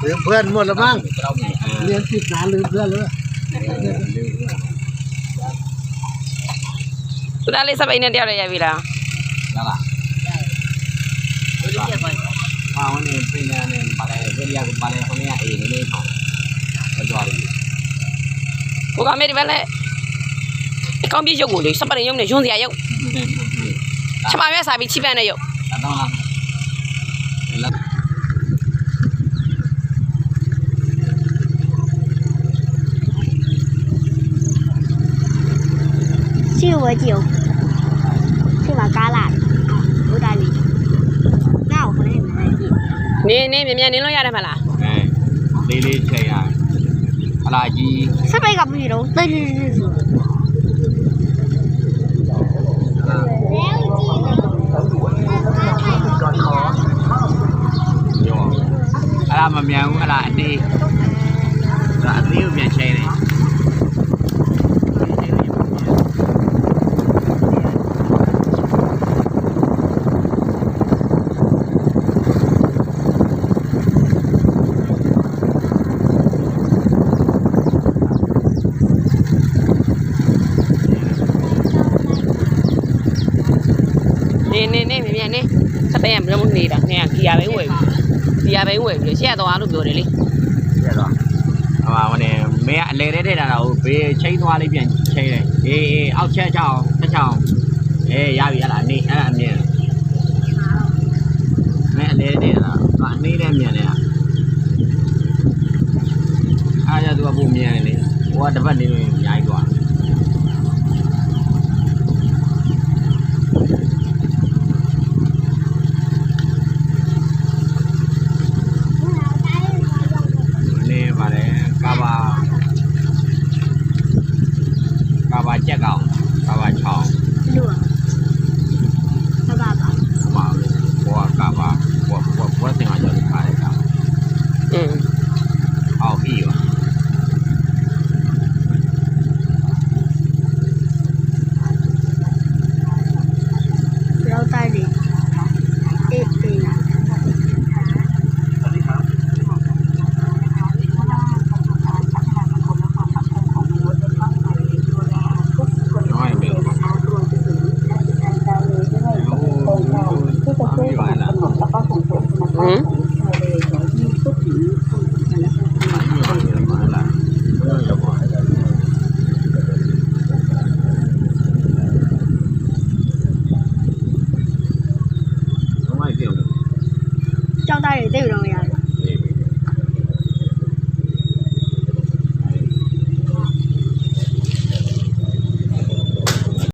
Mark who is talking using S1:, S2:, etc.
S1: เพื่อนหมดแล้วมั้งเรียนติดนานลืมเพื่อนเลย
S2: သူသားလေးစပိန်နဲ့တယောက်လည်းရိုက်ပြီလား
S3: Đó là.วันนี้เป็นเนี่ยปลาเรียกปลาคนนี้เองนี่เขาก็จอดอยู่
S2: ကိုကမေဒီပဲလေအကောင်းပြေရုပ်ကိုလေစပိန်ရုပ်နဲ့ယွန်းစရာရုပ်ချမရွက်စားပြီးချိပန်းတဲ့ရုပ်
S3: Đó là.
S4: ชื่อว่าจิ๋วชื่อว่ากาลาดอุดาลีเงาเขาเล่นอะไรกิน
S2: နေမြန်နေလို့ရတယ်မလား
S3: လေးချိန်ရအလားကြီး
S4: စပိတ်ကပြီးတော့တိတ်တိတ်တိတ်ဆိုแล้วจริง
S3: ရောအလားမမြန်ဘူးအလားအသေးဒါအသေးကိုပြန်ချိန်တယ်
S2: နေမြန်နေစပိန်ကမလို့နေတာနေကဂီယာပဲဝယ်ပြီရှေ့တော့အားလို့ပြောတယ်လေ
S3: ပြတော့ဟိုကနေမဲအလဲတဲ့တာတော့ဘေးချိန်သွားလေးပြန်ချိန်တယ်အေးအောက်ချက်ချောင်းရပြီလားနေအဲ့ဒါအမြင်မဲအလဲတဲ့တာအနေနဲ့မြန်နေတာအားရသူကပုံမြန်တယ်လေဟိုကတစ်ပတ်နေလို့အများကြီးသွားနေပါတယ်ကာဘာချက်ကောင်ကာဘာချောင်း
S4: ดูสบายป่ะ
S3: မှာဘောကာဘာဘောစင်မှာကြောက်ထားတယ်ကောင်
S2: อืม
S3: အောက်ပြီးပါ
S4: เราตายดิเอ๊ะ
S3: น้อยเบลไม่ไหวละ
S2: อืม
S4: ကြောက်တာတွေတိတ်ပြီးတော့